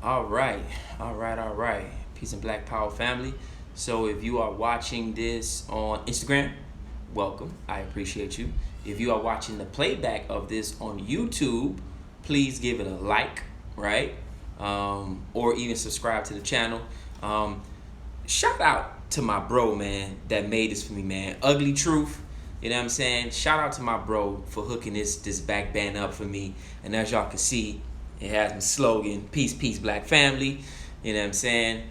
All right, all right. Peace and Black Power family. So if you are watching this on Instagram, welcome. I appreciate you. If you are watching the playback of this on YouTube, please give it a like, right? Or even subscribe to the channel. Um, Shout out to my bro, man, that made this for me, man. Ugly Truth. You know what I'm saying? Shout out to my bro for hooking this back band up for me. And as y'all can see, it has my slogan, peace, peace, black family. You know what I'm saying?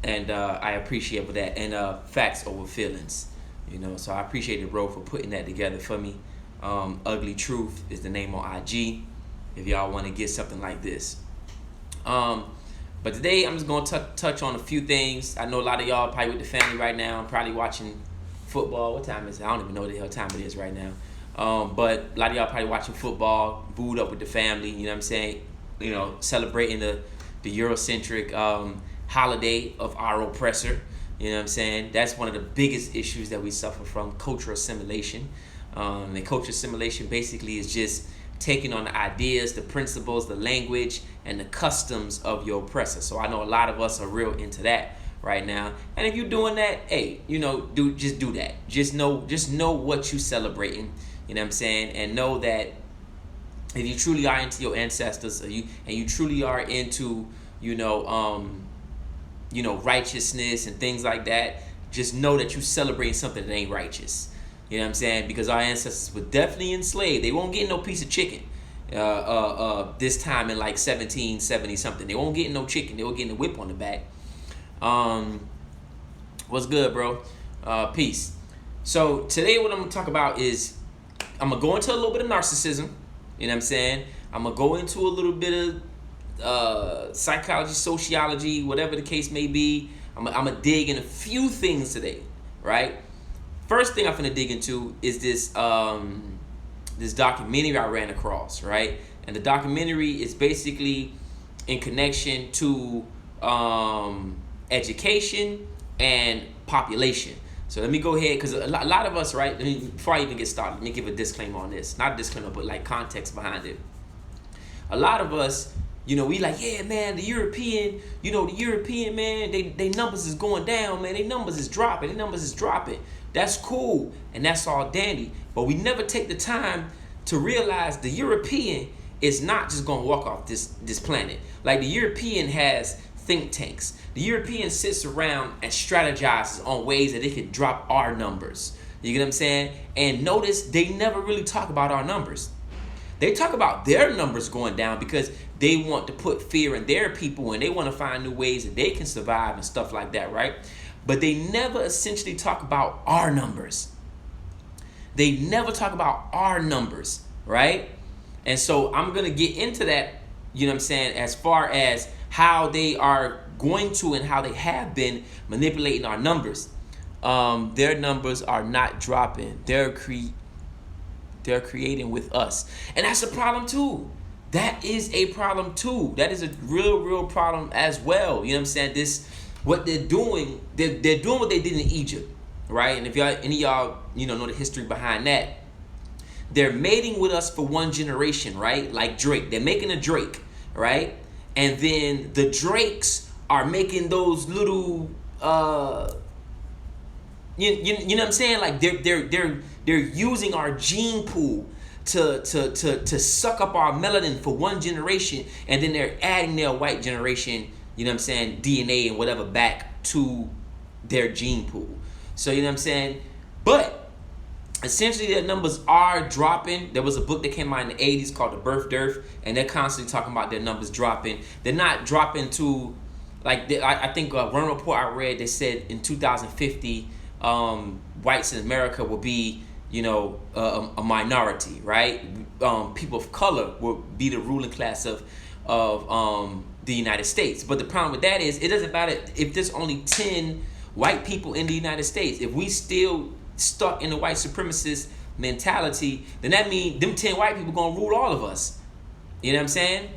And I appreciate that. And facts over feelings. You know, so I appreciate it, bro, for putting that together for me. Ugly Truth is the name on IG if y'all want to get something like this. But today I'm just going to touch on a few things. I know a lot of y'all probably with the family right now. I'm probably watching football. What time is it? I don't even know what the hell time it is right now. But a lot of y'all probably watching football, booed up with the family, you know what I'm saying? You know, celebrating the Eurocentric holiday of our oppressor. You know what I'm saying? That's one of the biggest issues that we suffer from, cultural assimilation. And cultural assimilation basically is just taking on the ideas, the principles, the language, and the customs of your oppressor. So I know a lot of us are real into that right now. And if you're doing that, hey, you know, just do that. Just know what you celebrating. You know what I'm saying? And know that if you truly are into your ancestors, and you truly are into, righteousness and things like that, just know that you celebrating something that ain't righteous. You know what I'm saying? Because our ancestors were definitely enslaved. They won't get no piece of chicken this time in like 1770 something. They won't get no chicken. They were getting a whip on the back. What's good, bro? Peace. So today what I'm going to talk about is I'm going to go into a little bit of narcissism. You know what I'm saying? I'm going to go into a little bit of psychology, sociology, whatever the case may be. I'm going to dig in a few things today, right? First thing I'm finna dig into is this documentary I ran across, right? And the documentary is basically in connection to education and population. So let me go ahead, because a lot of us, right? Before I even get started, let me give a disclaimer on this. Not a disclaimer, but like context behind it. A lot of us, we like, yeah, man, the European man, they numbers is going down, man. They numbers is dropping. That's cool, and that's all dandy. But we never take the time to realize the European is not just going to walk off this planet. Like, the European has think tanks. The European sits around and strategizes on ways that it could drop our numbers. You get what I'm saying? And notice they never really talk about our numbers. They talk about their numbers going down because they want to put fear in their people and they want to find new ways that they can survive and stuff like that, right? But they never essentially talk about our numbers. They never talk about our numbers, right? And so I'm going to get into that, you know what I'm saying, as far as how they are going to and how they have been manipulating our numbers. Their numbers are not dropping. They're creating with us. And that's a problem too. That is a problem too. That is a real problem as well. You know what I'm saying? What they're doing what they did in Egypt, right? And if any of y'all, know the history behind that, they're mating with us for one generation, right? Like Drake. They're making a Drake, right? And then the Drakes are making those little you know what I'm saying? Like they're using our gene pool to suck up our melanin for one generation, and then they're adding their white generation, you know what I'm saying, DNA and whatever back to their gene pool. So, you know what I'm saying? But essentially their numbers are dropping. There was a book that came out in the 80s called The Birth Dearth, and they're constantly talking about their numbers dropping. They're not dropping to, like, I think one report I read, they said in 2050, whites in America will be, a minority, right? People of color will be the ruling class of the United States. But the problem with that is it doesn't matter if there's only 10 white people in the United States. If we still stuck in the white supremacist mentality, then that means them 10 white people gonna rule all of us. You know what I'm saying?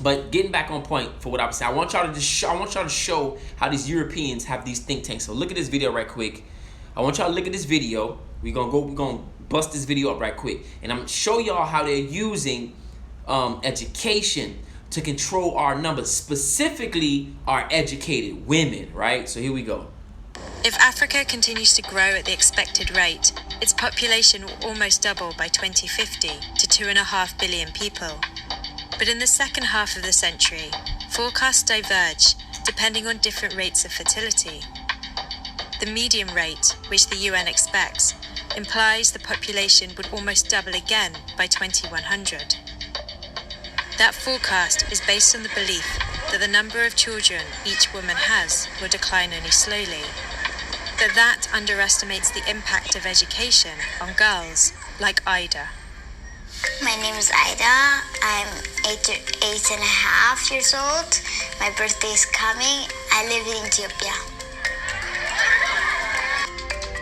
But getting back on point for what I was saying, I want y'all to show how these Europeans have these think tanks. So look at this video right quick. I want y'all to look at this video. We're gonna bust this video up right quick, and I'm gonna show y'all how they're using education to control our numbers, specifically our educated women, right? So here we go. If Africa continues to grow at the expected rate, its population will almost double by 2050 to 2.5 billion people. But in the second half of the century, forecasts diverge depending on different rates of fertility. The median rate, which the UN expects, implies the population would almost double again by 2100. That forecast is based on the belief that the number of children each woman has will decline only slowly, but that underestimates the impact of education on girls like Ida. My name is Ida. I'm 8.5 years old. My birthday is coming. I live in Ethiopia.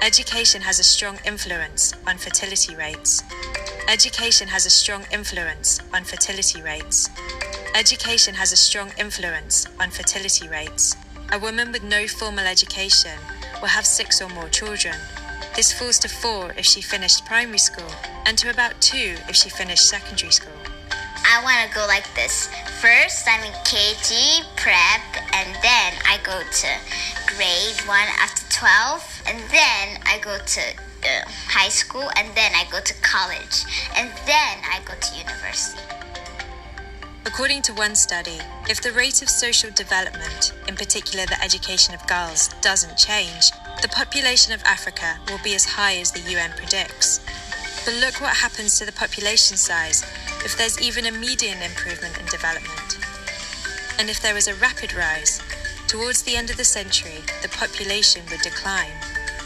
Education has a strong influence on fertility rates. Education has a strong influence on fertility rates. Education has a strong influence on fertility rates. A woman with no formal education will have 6 or more children. This falls to 4 if she finished primary school, and to about 2 if she finished secondary school. I want to go like this. First, I'm in KG, prep, and then I go to grade 1 after 12, and then I go to high school, and then I go to college, and then I go to university. According to one study, if the rate of social development, in particular the education of girls, doesn't change, the population of Africa will be as high as the UN predicts. But look what happens to the population size if there's even a median improvement in development. And if there is a rapid rise, towards the end of the century, the population would decline,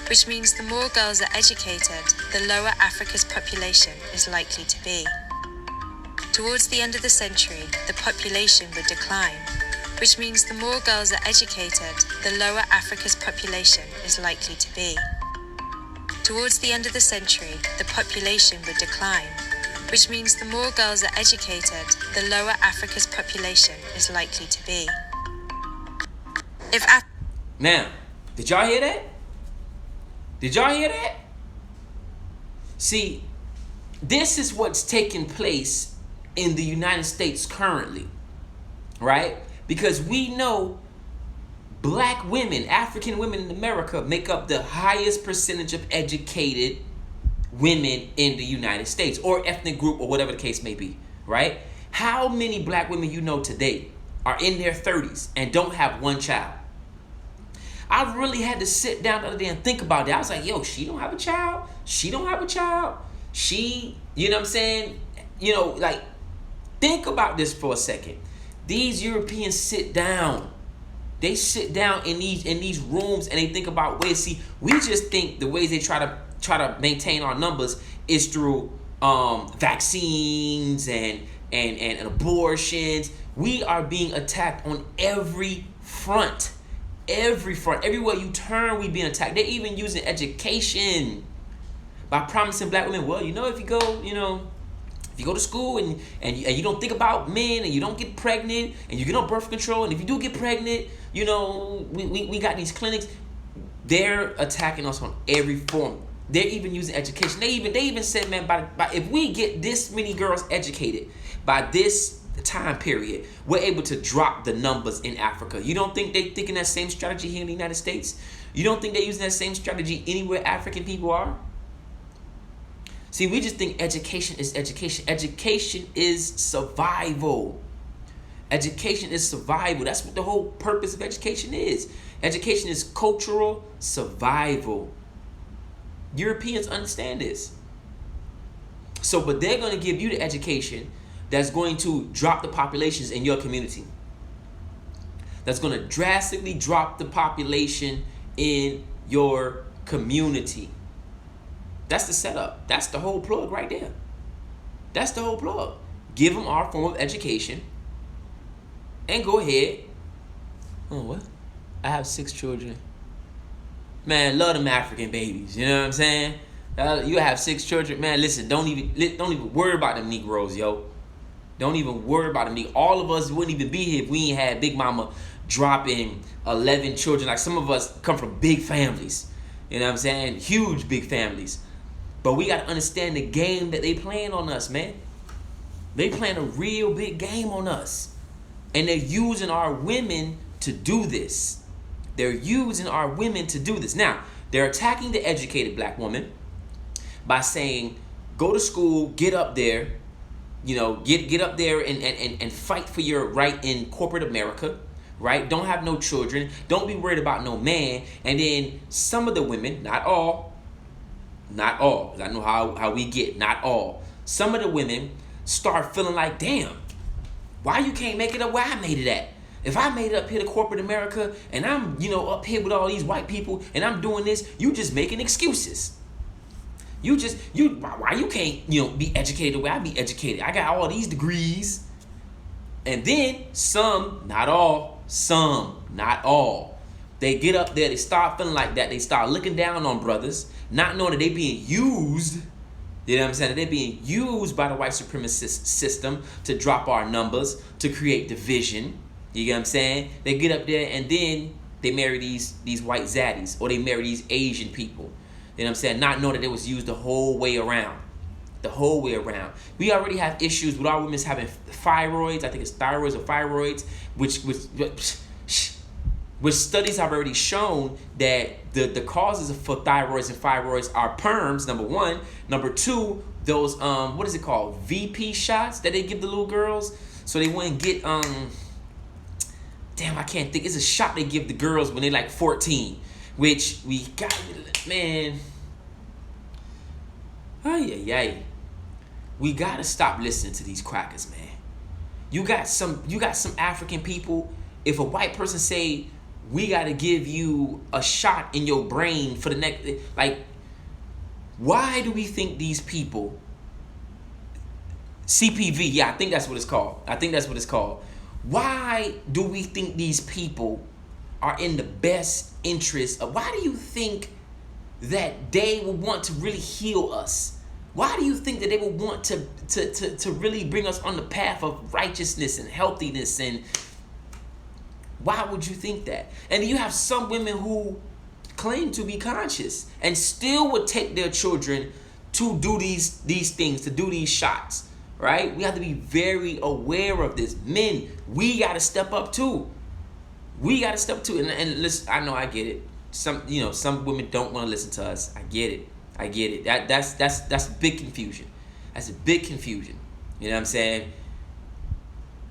which means the more girls are educated, the lower Africa's population is likely to be. Towards the end of the century, the population would decline, which means the more girls are educated, the lower Africa's population is likely to be. Towards the end of the century, the population would decline, which means the more girls are educated, the lower Africa's population is likely to be. Now, did y'all hear that? Did y'all hear that? See, this is what's taking place in the United States currently, right? Because we know black women, African women in America, make up the highest percentage of educated women in the United States, or ethnic group, or whatever the case may be, right? How many black women you know today are in their 30s and don't have one child? I really had to sit down the other day and think about that. I was like, yo, she don't have a child. She don't have a child. She, you know what I'm saying? You know, like, think about this for a second. These Europeans sit down. They sit down in these rooms and they think about ways. See, we just think the ways they try to maintain our numbers is through vaccines and abortions. We are being attacked on every front. Every front. Everywhere you turn, we being attacked. They're even using education by promising black women, well, you know, if you go to school and you don't think about men and you don't get pregnant and you get on birth control, and if you do get pregnant, you know, we got these clinics. They're attacking us on every form. They're even using education. They even said, man, by if we get this many girls educated by this time period, we're able to drop the numbers in Africa. You don't think they're thinking that same strategy here in the United States? You don't think they're using that same strategy anywhere African people are? See, we just think education is education. Education is survival. Education is survival. That's what the whole purpose of education is. Education is cultural survival. Europeans understand this. So, but they're going to give you the education that's going to drop the populations in your community. That's going to drastically drop the population in your community. That's the setup. That's the whole plug right there. That's the whole plug. Give them our form of education and go ahead. Oh, what? I have 6 children. Man, love them African babies. You know what I'm saying? You have 6 children. Man, listen, don't even worry about them Negroes, yo. Don't even worry about them. All of us wouldn't even be here if we ain't had Big Mama dropping 11 children. Like, some of us come from big families. You know what I'm saying? Huge big families. But we got to understand the game that they playing on us, man. They playing a real big game on us. And they're using our women to do this. They're using our women to do this. Now, they're attacking the educated black woman by saying, go to school, get up there, get up there and fight for your right in corporate America, right? Don't have no children. Don't be worried about no man. And then some of the women, not all, because I know how we get, not all. Some of the women start feeling like, damn, why you can't make it up where I made it at? If I made it up here to corporate America and I'm, up here with all these white people and I'm doing this, you just making excuses. Why you can't, be educated the way I be educated? I got all these degrees. And then some, not all, they get up there, they start feeling like that. They start looking down on brothers, not knowing that they being used. You know what I'm saying? They're being used by the white supremacist system to drop our numbers, to create division. You get what I'm saying? They get up there and then they marry these white zaddies, or they marry these Asian people. You know what I'm saying? Not knowing that it was used the whole way around. The whole way around. We already have issues with our women having thyroids. I think it's thyroids or thyroids, which studies have already shown that the causes for thyroids and thyroids are perms, number one. Number two, those what is it called? VP shots that they give the little girls so they wouldn't get damn, I can't think. It's a shot they give the girls when they're like 14, which we got, man. Ay. We gotta stop listening to these crackers, man. You got some African people. If a white person say, we gotta give you a shot in your brain for the next, like, why do we think these people, CPV, yeah, I think that's what it's called. Why do we think these people are in the best interest of, why do you think that they would want to really heal us? Why do you think that they would want to really bring us on the path of righteousness and healthiness? And why would you think that? And you have some women who claim to be conscious and still would take their children to do these things, to do these shots, right? We have to be very aware of this. Men, we got to step up too. And listen, I know I get it. Some women don't want to listen to us. I get it. That's big confusion. That's a big confusion. You know what I'm saying?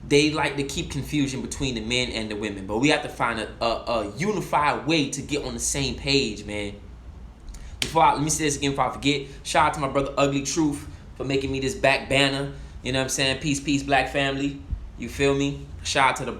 They like to keep confusion between the men and the women, but we have to find a unified way to get on the same page, man. Let me say this again before I forget. Shout out to my brother Ugly Truth for making me this back banner. You know what I'm saying? Peace, black family. You feel me? Shout out to the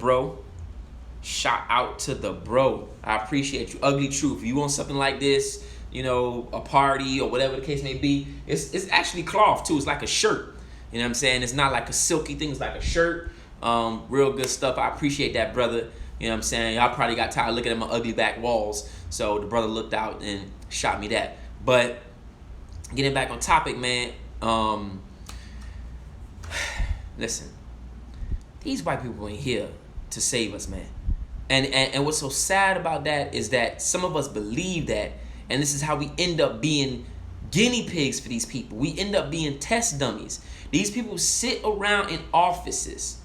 bro. I appreciate you. Ugly Truth. If you want something like this, a party or whatever the case may be, it's actually cloth too. It's like a shirt. You know what I'm saying? It's not like a silky thing. It's like a shirt. Real good stuff. I appreciate that, brother. You know what I'm saying? Y'all probably got tired of looking at my ugly back walls. So the brother looked out and shot me that. But getting back on topic, man. Listen. These white people ain't here to save us, man. And what's so sad about that is that some of us believe that, and this is how we end up being guinea pigs for these people. We end up being test dummies. These people sit around in offices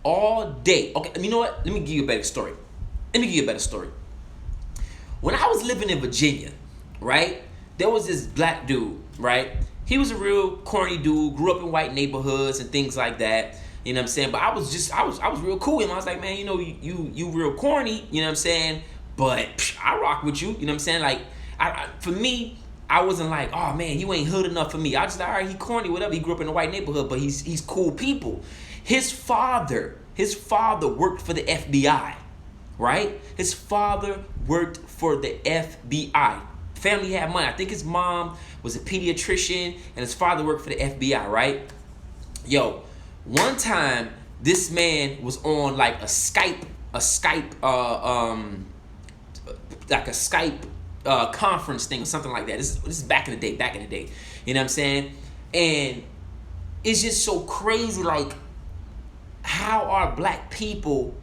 all day. Okay, you know what? Let me give you a better story. When I was living in Virginia, right, there was this black dude, right? He was a real corny dude, grew up in white neighborhoods and things like that. You know what I'm saying? But I was real cool with him. I was like, man, you real corny, you know what I'm saying? But I rock with you, you know what I'm saying? Like, for me, I wasn't like, oh man, you ain't hood enough for me. I just like, all right, he corny, whatever. He grew up in a white neighborhood, but he's cool people. His father worked for the FBI, right? His father worked for the FBI. Family had money. I think his mom was a pediatrician and his father worked for the FBI, right? Yo, one time this man was on like a Skype conference thing or something like that. This is back in the day. You know what I'm saying? And it's just so crazy, like, how our black people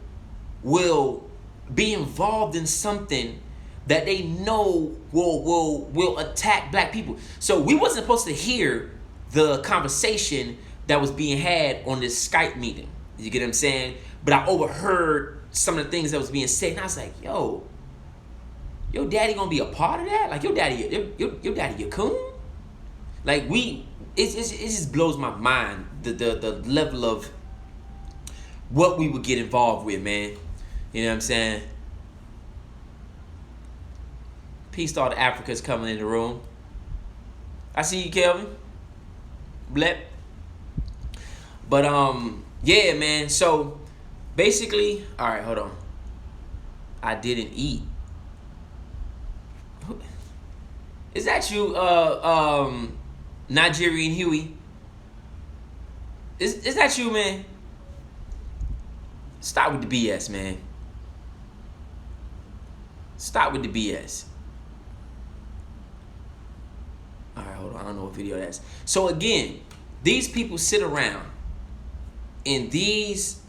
will be involved in something that they know will attack black people. So we wasn't supposed to hear the conversation that was being had on this Skype meeting, You get what I'm saying? But I overheard some of the things that was being said, and I was like, yo, your daddy gonna be a part of that? Like your daddy, your daddy, your coon? Like it just blows my mind the level of what we would get involved with, man. You know what I'm saying? Peace to all the Africans coming in the room. I see you, Kelvin. Blep. But yeah, man. So basically, all right, hold on. I didn't eat. Is that you, Nigerian Huey? Is that you, man? Stop with the BS, man. Stop with the BS. All right, hold on. I don't know what video that's. So again, these people sit around in these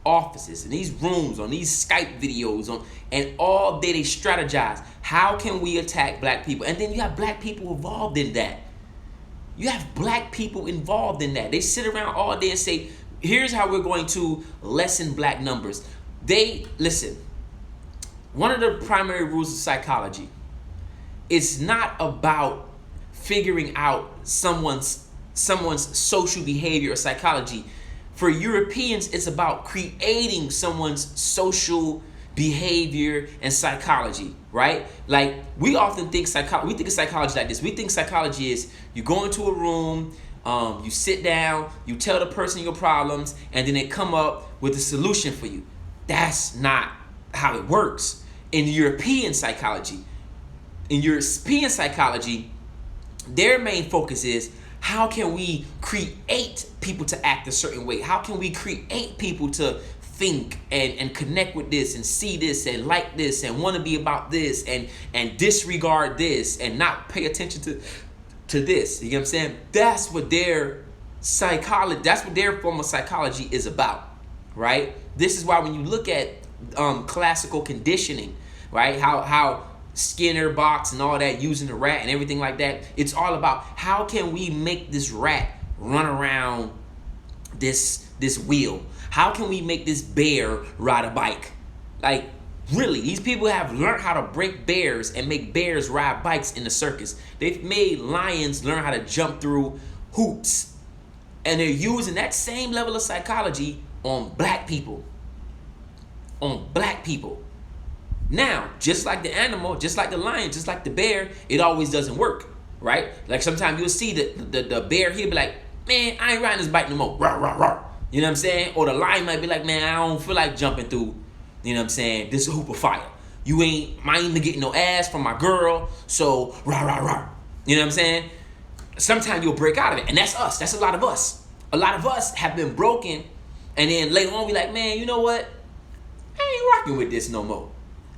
offices, in these rooms, on these Skype videos, and all day they strategize. How can we attack black people? And then you have black people involved in that. You have black people involved in that. They sit around all day and say, here's how we're going to lessen black numbers. Listen, one of the primary rules of psychology is not about figuring out someone's social behavior or psychology. For Europeans, it's about creating someone's social behavior and psychology, right? Like we often think we think of psychology like this. We think psychology is you go into a room, you sit down, you tell the person your problems, and then they come up with a solution for you. That's not how it works in European psychology. In European psychology, their main focus is how can we create people to act a certain way? How can we create people to think and connect with this and see this and like this and want to be about this and disregard this and not pay attention to this? You know what I'm saying? That's what their form of psychology is about, right? This is why when you look at classical conditioning, right? How Skinner box and all that, using the rat and everything like that, it's all about how can we make this rat run around this wheel? How can we make this bear ride a bike? Like, really, these people have learned how to break bears and make bears ride bikes in the circus. They've made lions learn how to jump through hoops. And they're using that same level of psychology on black people. On black people. Now, just like the animal, just like the lion, just like the bear, it always doesn't work, right? Like sometimes you'll see the bear, he'll be like, man, I ain't riding this bike no more. Rawr, rawr, rawr. You know what I'm saying? Or the lion might be like, man, I don't feel like jumping through, you know what I'm saying, this hoop of fire. I ain't getting no ass from my girl, so rah, rah, rah. You know what I'm saying? Sometimes you'll break out of it, and that's us. That's a lot of us. A lot of us have been broken, and then later on we like, man, you know what? I ain't rocking with this no more.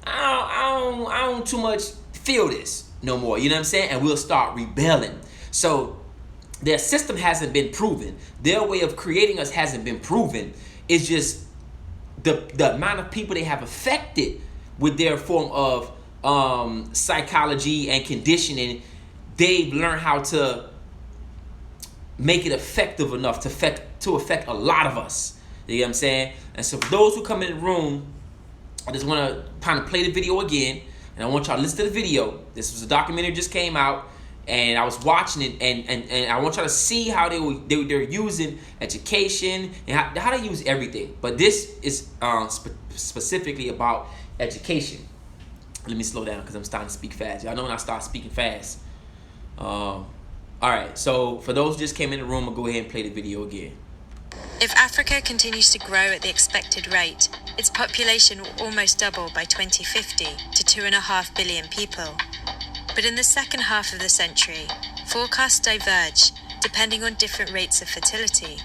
I don't too much feel this no more. You know what I'm saying? And we'll start rebelling. So their system hasn't been proven. Their way of creating us hasn't been proven. It's just the amount of people they have affected with their form of psychology and conditioning. They've learned how to make it effective enough to affect a lot of us. You know what I'm saying? And so for those who come in the room, I just want to kind of play the video again, and I want y'all to listen to the video. This was a documentary that just came out, and I was watching it, and I want y'all to see how they're using education and how they use everything. But this is specifically about education. Let me slow down because I'm starting to speak fast. Y'all know when I start speaking fast. All right, so for those who just came in the room, I'll go ahead and play the video again. If Africa continues to grow at the expected rate, its population will almost double by 2050 to 2.5 billion people. But in the second half of the century, forecasts diverge depending on different rates of fertility.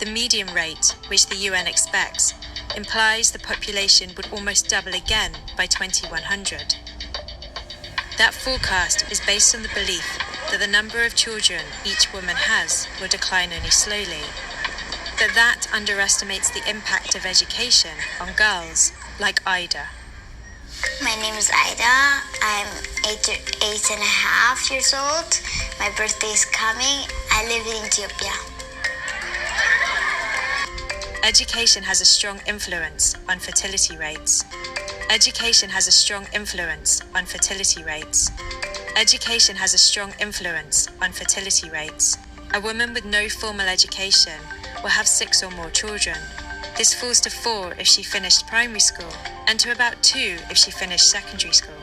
The median rate, which the UN expects, implies the population would almost double again by 2100. That forecast is based on the belief that the number of children each woman has will decline only slowly. But that underestimates the impact of education on girls like Ida. My name is Ida. I'm 8.5 years old. My birthday is coming. I live in Ethiopia. Education has a strong influence on fertility rates. Education has a strong influence on fertility rates. Education has a strong influence on fertility rates. A woman with no formal education will have 6 or more children. This falls to 4 if she finished primary school, and to about 2 if she finished secondary school.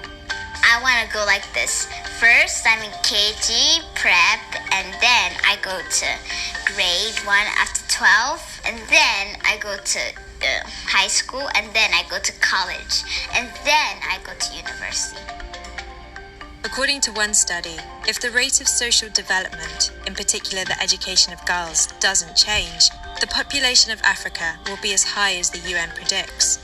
I want to go like this. First, I'm in KG, prep, and then I go to grade 1 after 12, and then I go to high school, and then I go to college, and then I go to university. According to one study, if the rate of social development, in particular the education of girls, doesn't change, the population of Africa will be as high as the UN predicts.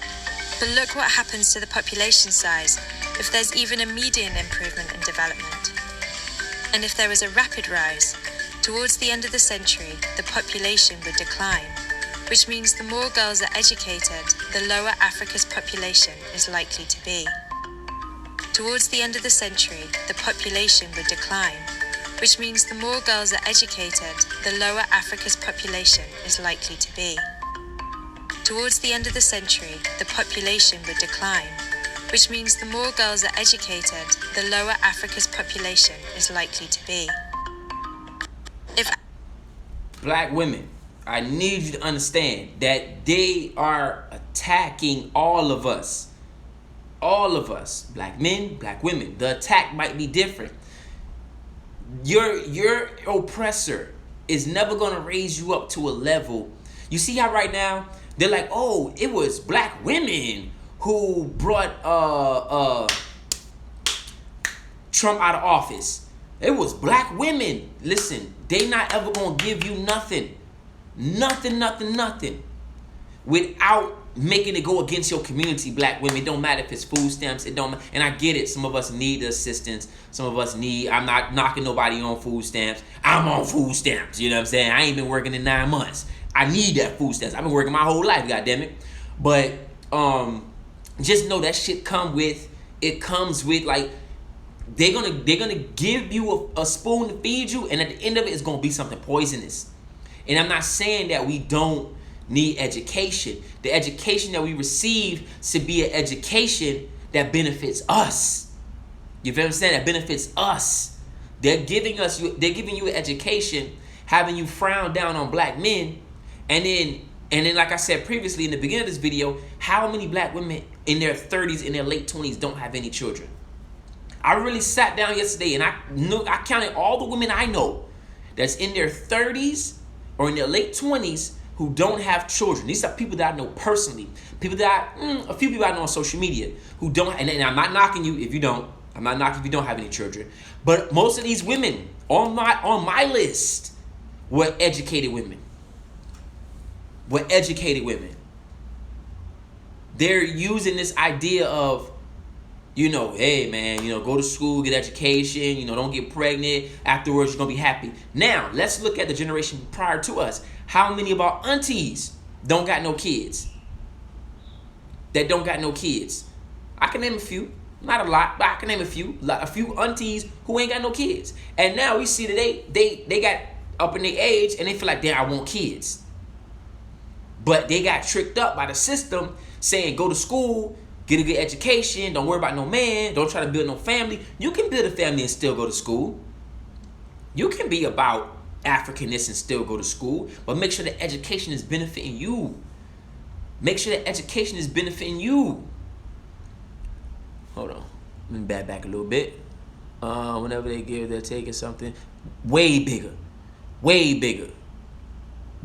But look what happens to the population size if there's even a median improvement in development. And if there was a rapid rise, towards the end of the century, the population would decline, which means the more girls are educated, the lower Africa's population is likely to be. Towards the end of the century, the population would decline, which means the more girls are educated, the lower Africa's population is likely to be. Towards the end of the century, the population would decline, which means the more girls are educated, the lower Africa's population is likely to be. If Black women, I need you to understand that they are attacking all of us. All of us, black men, black women. The attack might be different. Your oppressor is never going to raise you up to a level. You see how right now they're like, oh, it was black women who brought Trump out of office. It was black women. Listen, they not ever going to give you nothing. Nothing. Without making it go against your community, black women. It don't matter if it's food stamps. It don't. And I get it. Some of us need the assistance. Some of us need. I'm not knocking nobody on food stamps. I'm on food stamps. You know what I'm saying? I ain't been working in 9 months. I need that food stamps. I've been working my whole life. Goddammit. But just know that shit comes with like they're gonna give you a spoon to feed you, and at the end of it, it's gonna be something poisonous. And I'm not saying that we don't need education. The education that we receive should be an education that benefits us. You feel what I'm saying? That benefits us. They're giving you an education, having you frown down on black men, and then like I said previously in the beginning of this video, how many black women in their 30s, in their late 20s don't have any children? I really sat down yesterday and I counted all the women I know that's in their 30s or in their late 20s who don't have children. These are people that I know personally. A few people I know on social media who don't, and I'm not knocking you if you don't. I'm not knocking if you don't have any children. But most of these women on my list were educated women. They're using this idea of, hey man, go to school, get education, don't get pregnant. Afterwards, you're going to be happy. Now, let's look at the generation prior to us. How many of our aunties don't got no kids? I can name a few. Not a lot, but I can name a few. A few aunties who ain't got no kids. And now we see that they got up in their age and they feel like, damn, I want kids. But they got tricked up by the system saying, go to school, get a good education, don't worry about no man, don't try to build no family. You can build a family and still go to school. You can be about Africanness and still go to school, but make sure that education is benefiting you. Hold on. Let me back a little bit. Whenever they give, they're taking something way bigger.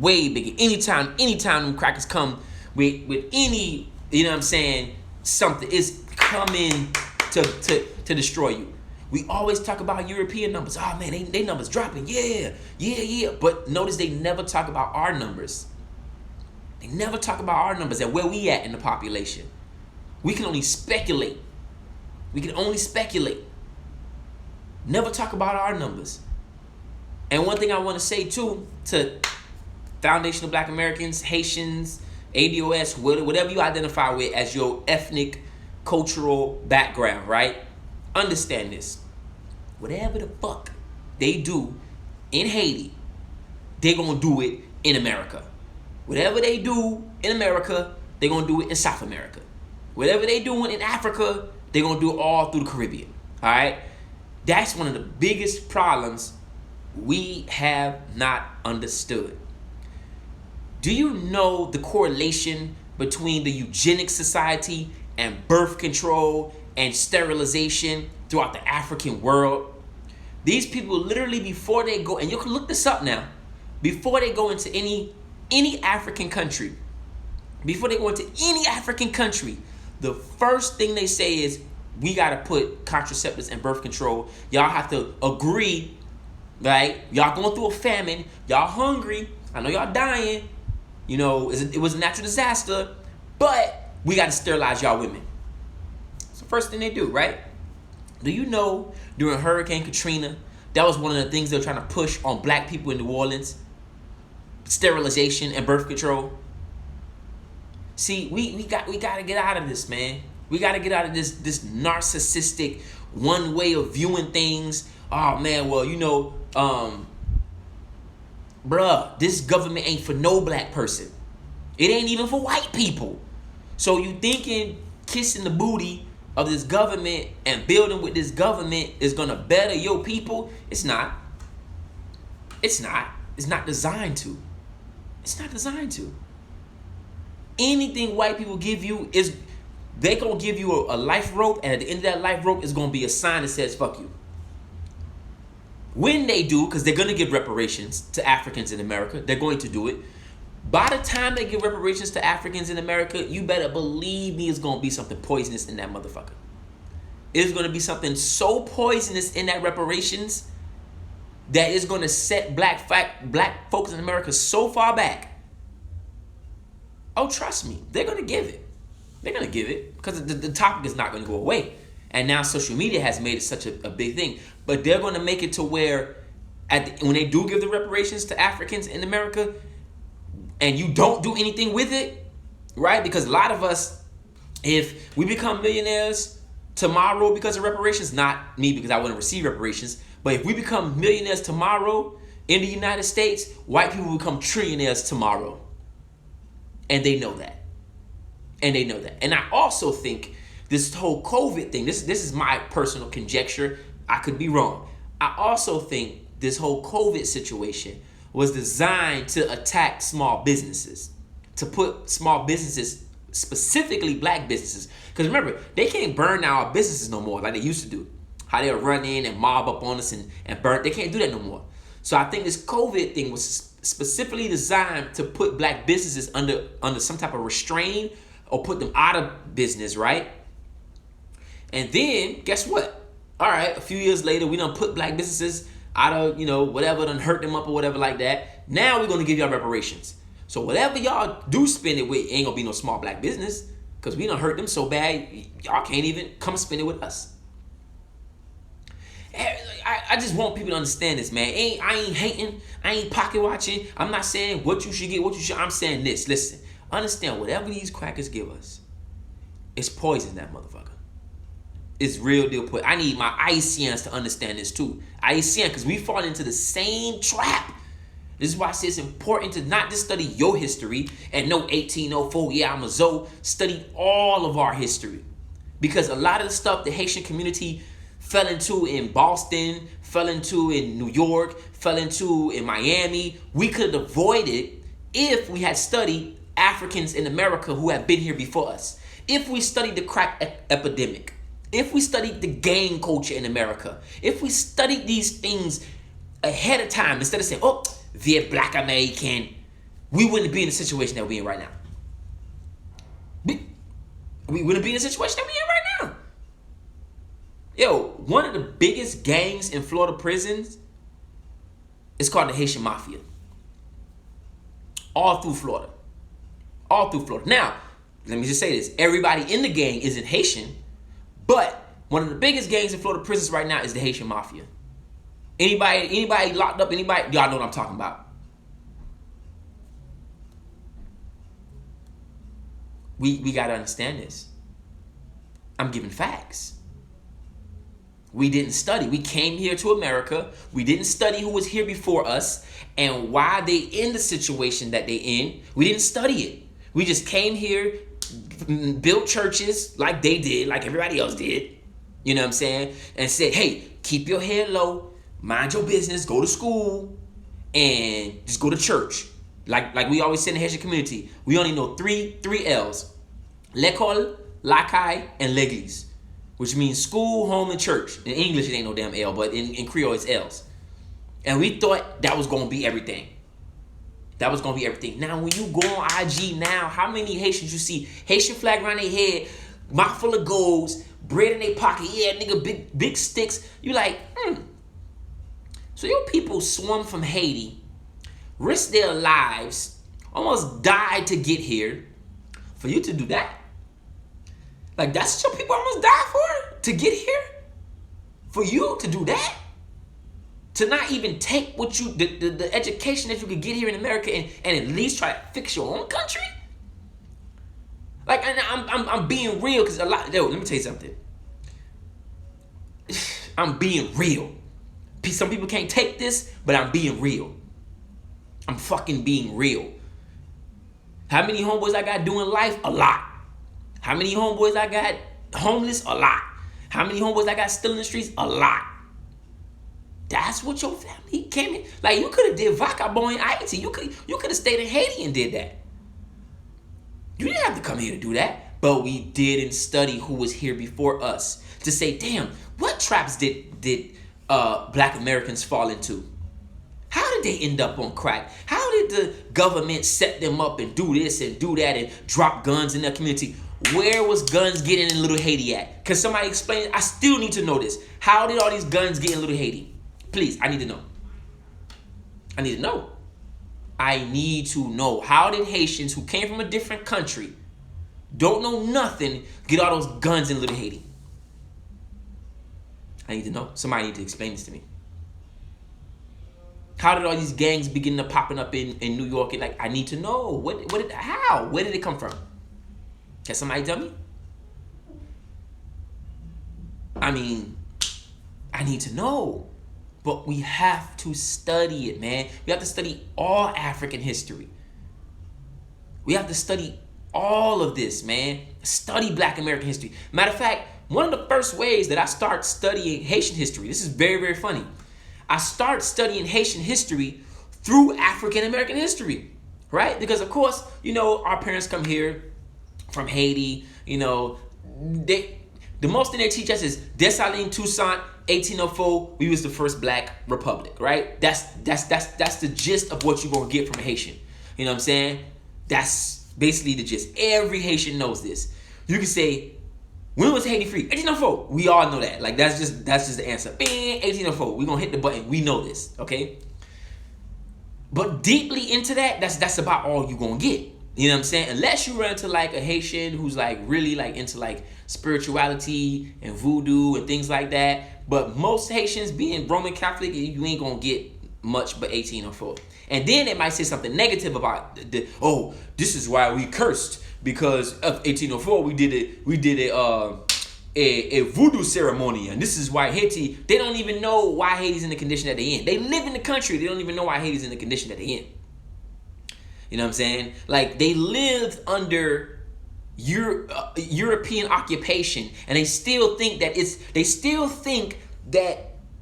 Anytime them crackers come with any, something is coming to destroy you. We always talk about European numbers. Oh man, they numbers dropping. Yeah. But notice they never talk about our numbers. And where we at in the population. We can only speculate. Never talk about our numbers. And one thing I want to say too to foundational Black Americans, Haitians, ADOS, whatever you identify with as your ethnic, cultural background, right? Understand this. Whatever the fuck they do in Haiti, they're going to do it in America. Whatever they do in America, they're going to do it in South America. Whatever they doing in Africa, they're going to do it all through the Caribbean. All right? That's one of the biggest problems we have not understood. Do you know the correlation between the eugenics society and birth control and sterilization throughout the African world? These people literally, before they go, and you can look this up now, before they go into any African country, the first thing they say is, we got to put contraceptives and birth control. Y'all have to agree, right? Y'all going through a famine. Y'all hungry. I know y'all dying. You know, it was a natural disaster, but we got to sterilize y'all women. It's the first thing they do, right? Do you know during Hurricane Katrina, that was one of the things they were trying to push on black people in New Orleans? Sterilization and birth control. See, we got to get out of this, man. We got to get out of this narcissistic one way of viewing things. Oh man, well, you know, bruh, this government ain't for no black person. It ain't even for white people. So you thinking kissing the booty of this government and building with this government is gonna better your people? It's not. It's not. It's not designed to. It's not designed to. Anything white people give you is, they gonna give you a life rope, and at the end of that life rope is gonna be a sign that says fuck you. When they do, because they're gonna give reparations to Africans in America, they're going to do it. By the time they give reparations to Africans in America, you better believe me, it's gonna be something poisonous in that motherfucker. It's gonna be something so poisonous in that reparations that is gonna set black folks in America so far back. Oh, trust me, they're gonna give it. They're gonna give it because the topic is not gonna go away. And now social media has made it such a big thing. But they're gonna make it to where when they do give the reparations to Africans in America, and you don't do anything with it, right? Because a lot of us, if we become millionaires tomorrow because of reparations, not me because I wouldn't receive reparations, but if we become millionaires tomorrow in the United States, white people will become trillionaires tomorrow. And they know that. And I also think this whole COVID thing, this is my personal conjecture, I could be wrong. I also think this whole COVID situation was designed to attack small businesses, to put small businesses, specifically black businesses. Because remember, they can't burn down our businesses no more like they used to do. How they'll run in and mob up on us and burn. They can't do that no more. So I think this COVID thing was specifically designed to put black businesses under some type of restraint or put them out of business, right? And then, guess what? All right, a few years later, we done put black businesses out of, whatever, done hurt them up or whatever like that. Now we're going to give y'all reparations. So whatever y'all do spend it with, ain't going to be no small black business because we done hurt them so bad, y'all can't even come spend it with us. I just want people to understand this, man. I ain't hating. I ain't pocket watching. I'm not saying what you should get, what you should. I'm saying this. Listen, understand whatever these crackers give us, it's poison, that motherfucker. It's real deal poison. I need my Haitians to understand this too. Haitian, because we fall into the same trap. This is why I say it's important to not just study your history and know 1804, yeah, I'm a Zoe. Study all of our history. Because a lot of the stuff the Haitian community fell into in Boston, fell into in New York, fell into in Miami, we could have avoided if we had studied Africans in America who have been here before us. If we studied the crack epidemic, if we studied the gang culture in America, if we studied these things ahead of time, instead of saying, oh, they're black American, we wouldn't be in the situation that we're in right now. We wouldn't be in the situation that we're in right now. Yo, one of the biggest gangs in Florida prisons is called the Haitian Mafia. All through Florida. All through Florida. Now, let me just say this. Everybody in the gang isn't Haitian, but one of the biggest gangs in Florida prisons right now is the Haitian Mafia. Anybody locked up, y'all know what I'm talking about. We got to understand this. I'm giving facts. We didn't study. We came here to America. We didn't study who was here before us and why they in the situation that they in. We didn't study it. We just came here, built churches like they did, like everybody else did. You know what I'm saying? And said, hey, keep your head low, mind your business, go to school, and just go to church. Like we always say in the Haitian community, we only know three L's. L'école, l'accueil, and l'église. Which means school, home, and church. In English, it ain't no damn L, but in Creole, it's L's. And we thought that was going to be everything. That was going to be everything. Now, when you go on IG now, how many Haitians you see? Haitian flag around their head, mouth full of golds, bread in their pocket. Yeah, nigga, big sticks. You like, So your people swum from Haiti, risked their lives, almost died to get here, for you to do that? Like, that's what your people almost died for? To get here? For you to do that? To not even take what you, the education that you could get here in America and at least try to fix your own country? Like, and I'm being real, because a lot, let me tell you something. I'm being real. Some people can't take this, but I'm being real. I'm fucking being real. How many homeboys I got doing life? A lot. How many homeboys I got homeless? A lot. How many homeboys I got still in the streets? A lot. That's what your family came in. Like, you could have did Vagabond in Haiti. You could have stayed in Haiti and did that. You didn't have to come here to do that. But we didn't study who was here before us. To say, damn, what traps did Black Americans fall into? How did they end up on crack? How did the government set them up and do this and do that and drop guns in their community? Where was guns getting in Little Haiti at? Can somebody explain? I still need to know this. How did all these guns get in Little Haiti? Please, I need to know. I need to know. I need to know. How did Haitians who came from a different country, don't know nothing, get all those guns in Little Haiti? I need to know. Somebody need to explain this to me. How did all these gangs begin to popping up in New York? And like, I need to know. How? Where did it come from? Can somebody tell me? I mean, I need to know. But we have to study it, man. We have to study all African history. We have to study all of this, man. Study Black American history. Matter of fact, one of the first ways that I start studying Haitian history, this is very, very funny. I start studying Haitian history through African American history, right? Because, of course, you know, our parents come here from Haiti. You know, the most thing they teach us is Dessalines, Toussaint, 1804. We was the first Black republic, right? That's the gist of what you're gonna get from a Haitian. You know what I'm saying? That's basically the gist. Every Haitian knows this. You can say, when was Haiti free? 1804. We all know that. Like, that's just the answer. Bing, 1804. We're gonna hit the button. We know this, okay? But deeply into that, that's about all you're gonna get. You know what I'm saying? Unless you run into like a Haitian who's like really like into like spirituality and voodoo and things like that. But most Haitians being Roman Catholic, you ain't gonna get much but 1804. And then it might say something negative about this is why we cursed. Because of 1804, we did a voodoo ceremony, and this is why Haiti. They don't even know why Haiti's in the condition that they're in. They live in the country. They don't even know why Haiti's in the condition that they're in. You know what I'm saying? Like, they lived under European occupation, and they still think that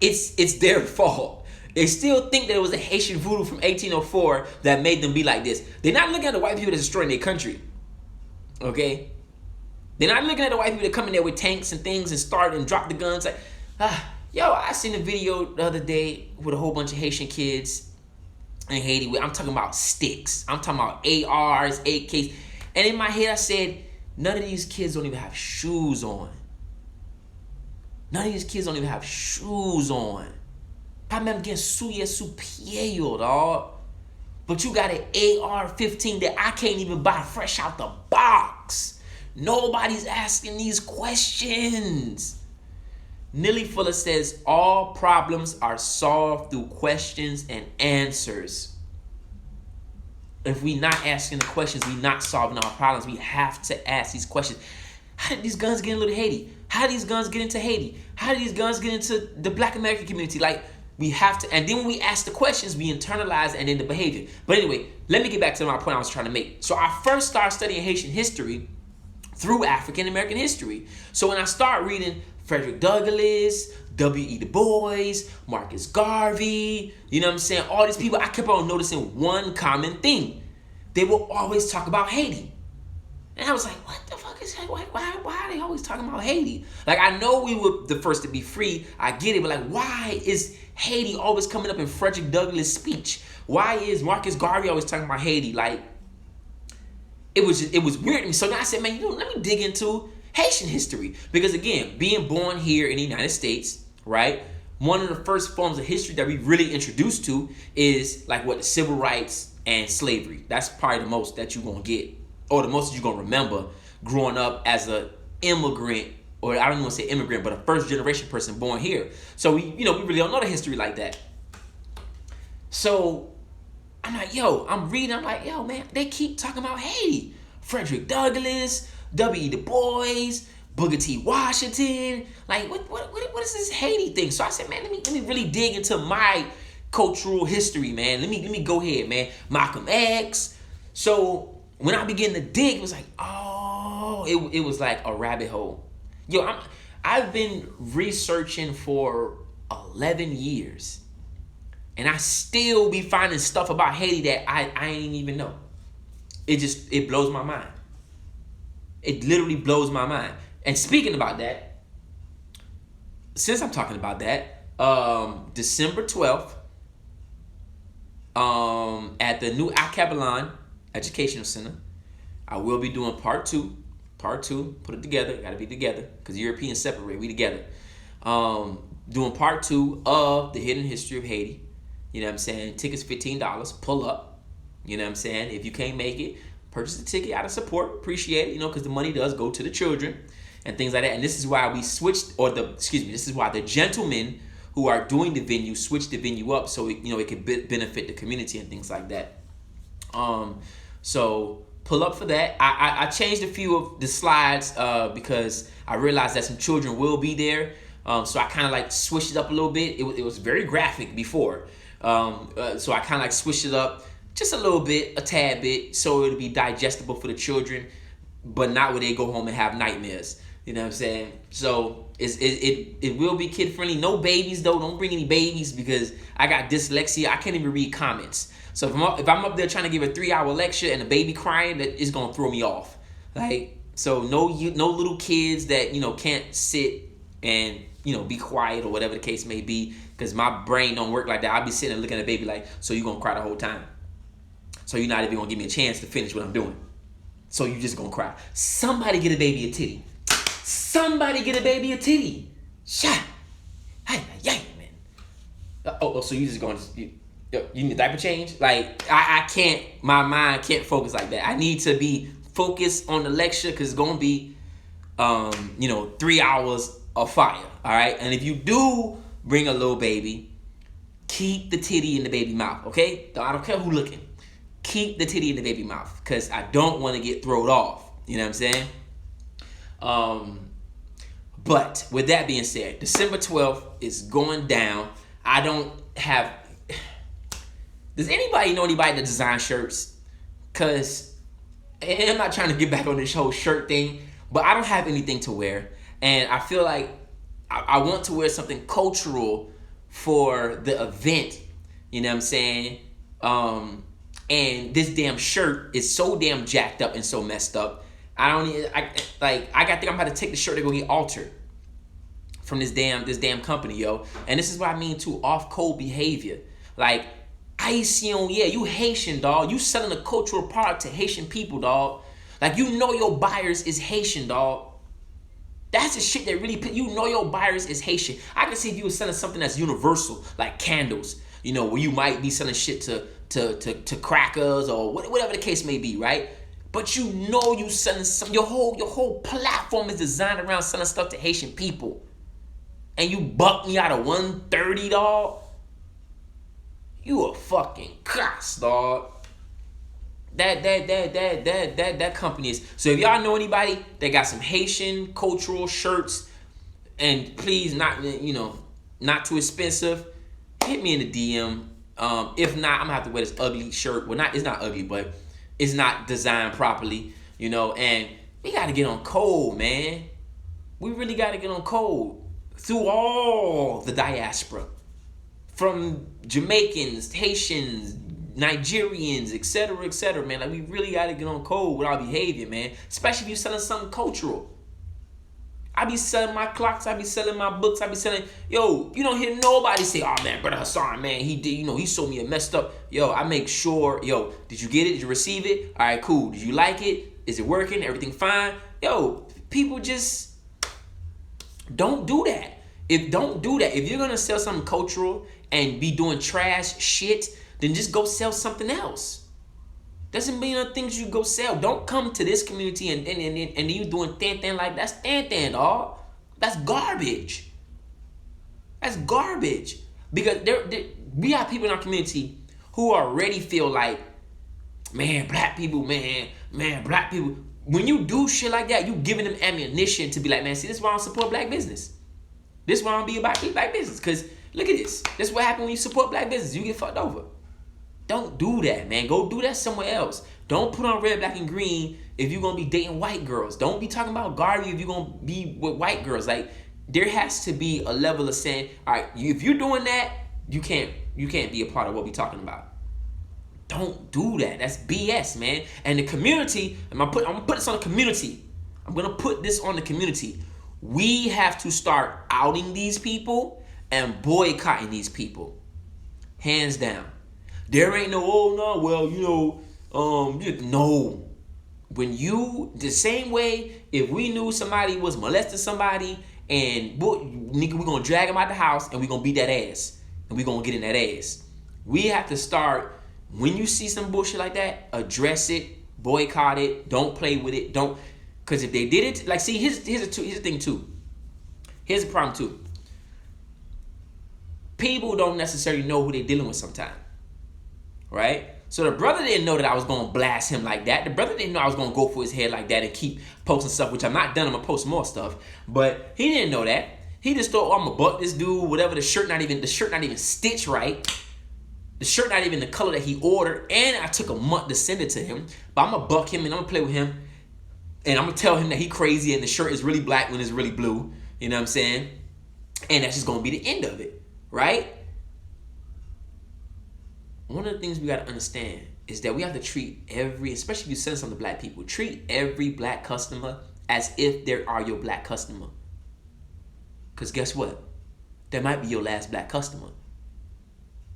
it's their fault. They still think that it was a Haitian voodoo from 1804 that made them be like this. They're not looking at the white people that's destroying their country. Okay? They're not looking at the white people that come in there with tanks and things and start and drop the guns. Like, I seen a video the other day with a whole bunch of Haitian kids in Haiti. I'm talking about sticks. I'm talking about ARs, AKs. And in my head, I said, none of these kids don't even have shoes on. None of these kids don't even have shoes on. Pas même gen souliers sous pied, yo, dog. But you got an AR-15 that I can't even buy fresh out the box. Nobody's asking these questions. Nilly Fuller says all problems are solved through questions and answers. If we're not asking the questions, we're not solving our problems. We have to ask these questions. How did these guns get into Haiti? How did these guns get into Haiti? How did these guns get into the Black American community? Like, we have to, and then when we ask the questions, we internalize and then the behavior. But anyway, let me get back to my point I was trying to make. So I first started studying Haitian history through African American history. So when I start reading Frederick Douglass, W.E. Du Bois, Marcus Garvey, you know what I'm saying? All these people, I kept on noticing one common thing. They will always talk about Haiti. And I was like, what the fuck is that? Why are they always talking about Haiti? Like, I know we were the first to be free. I get it. But like, why is Haiti always coming up in Frederick Douglass' speech? Why is Marcus Garvey always talking about Haiti? Like, it was weird to me. So then I said, man, let me dig into Haitian history. Because again, being born here in the United States, right? One of the first forms of history that we really introduced to is like what, the civil rights and slavery. That's probably the most that you're going to get, or the most that you're going to remember growing up as a immigrant, or I don't even want to say immigrant, but a first generation person born here. So we really don't know the history like that. So I'm like, I'm reading, I'm like, man, they keep talking about Haiti. Frederick Douglass, W.E. Du Bois, Booker T. Washington. Like, what is this Haiti thing? So I said, man, let me really dig into my cultural history, man. Let me go ahead, man. Malcolm X. So when I began to dig, it was like, it was like a rabbit hole. I've been researching for 11 years. And I still be finding stuff about Haiti that I ain't even know. It blows my mind. It literally blows my mind. And speaking about that, since I'm talking about that, December 12th, at the new Acabalon Educational Center, I will be doing part two. Put it together. Got to be together because Europeans separate. We together. Doing part 2 of the hidden history of Haiti. You know what I'm saying? Tickets $15. Pull up. You know what I'm saying? If you can't make it, purchase the ticket out of support. Appreciate it, because the money does go to the children and things like that. And this is why we switched, this is why the gentlemen who are doing the venue switched the venue up so it could benefit the community and things like that. So pull up for that. I changed a few of the slides because I realized that some children will be there. So I kind of like switched it up a little bit. It was very graphic before. So I kind of like switched it up just a tad bit, so it'll be digestible for the children, but not where they go home and have nightmares. You know what I'm saying? So it will be kid friendly. No babies though. Don't bring any babies because I got dyslexia. I can't even read comments. So if I'm up there trying to give a 3-hour lecture and a baby crying, that is gonna throw me off. Like, so no little kids that can't sit and be quiet or whatever the case may be, because my brain don't work like that. I'll be sitting and looking at a baby like, so you gonna cry the whole time? So you're not even gonna give me a chance to finish what I'm doing? So you just gonna cry? Somebody get a baby a titty. Somebody get a baby a titty. Shut. Hey, man. So you just going to you need a diaper change? Like, I can't. My mind can't focus like that. I need to be focused on the lecture because it's gonna be 3 hours of fire. All right. And if you do bring a little baby, keep the titty in the baby mouth. Okay. I don't care who looking. Keep the titty in the baby mouth because I don't want to get thrown off. You know what I'm saying? But with that being said, December 12th is going down. I don't have. Does anybody know anybody that design shirts? Because I'm not trying to get back on this whole shirt thing, but I don't have anything to wear. And I feel like I want to wear something cultural for the event. You know what I'm saying? And this damn shirt is so damn jacked up and so messed up. I think I'm about to take the shirt to go get altered from this damn company, yo. And this is what I mean too, off-code behavior. Like, Haitian, you Haitian, dog. You selling a cultural product to Haitian people, dog. Like, your buyers is Haitian, dog. That's the shit that really your buyers is Haitian. I can see if you were selling something that's universal, like candles, where you might be selling shit to crackers or whatever the case may be, right? But you selling some. Your whole platform is designed around selling stuff to Haitian people, and you buck me out of $130, dog. You a fucking cuss, dog. That company is. So if y'all know anybody that got some Haitian cultural shirts, and please not too expensive, hit me in the DM. If not, I'm gonna have to wear this ugly shirt. Well, it's not ugly, but it's not designed properly, and we gotta get on code, man. We really gotta get on code through all the diaspora. From Jamaicans, Haitians, Nigerians, etc., man. Like, we really gotta get on code with our behavior, man. Especially if you're selling something cultural. I be selling my clocks, I be selling my books, I be selling, you don't hear nobody say, oh man, Brother Hassan, man, he did, he sold me a messed up. I make sure, did you get it? Did you receive it? All right, cool. Did you like it? Is it working? Everything fine? People just don't do that. Don't do that. If you're gonna sell something cultural and be doing trash shit, then just go sell something else. Doesn't mean the things you go sell. Don't come to this community and then you doing thing like that's thing, dog. That's garbage. That's garbage. Because we have people in our community who already feel like, man, black people, black people. When you do shit like that, you giving them ammunition to be like, man, see, this is why I don't support black business. This is why I don't be about black business. Because look at this. This is what happens when you support black business. You get fucked over. Don't do that, man. Go do that somewhere else. Don't put on red, black, and green if you're going to be dating white girls. Don't be talking about Garvey if you're going to be with white girls. Like, there has to be a level of saying, all right, if you're doing that, you can't be a part of what we're talking about. Don't do that. That's BS, man. And the community, I'm going to put this on the community. I'm going to put this on the community. We have to start outing these people and boycotting these people. Hands down. There ain't no, no. When the same way, if we knew somebody was molesting somebody and, nigga, we're going to drag them out the house and we're going to beat that ass. And we're going to get in that ass. We have to start, when you see some bullshit like that, address it, boycott it, don't play with it, don't. Because if they did it, like, see, here's the thing, too. Here's the problem, too. People don't necessarily know who they're dealing with sometimes. Right? So the brother didn't know that I was going to blast him like that. The brother didn't know I was going to go for his head like that and keep posting stuff, which I'm not done. I'm going to post more stuff. But he didn't know that. He just thought, I'm going to buck this dude, whatever. The shirt not even stitched right. The shirt not even the color that he ordered. And I took a month to send it to him. But I'm going to buck him and I'm going to play with him. And I'm going to tell him that he crazy and the shirt is really black when it's really blue. You know what I'm saying? And that's just going to be the end of it. Right? One of the things we got to understand is that we have to treat especially if you send something to black people, treat every black customer as if they are your black customer. Because guess what? That might be your last black customer.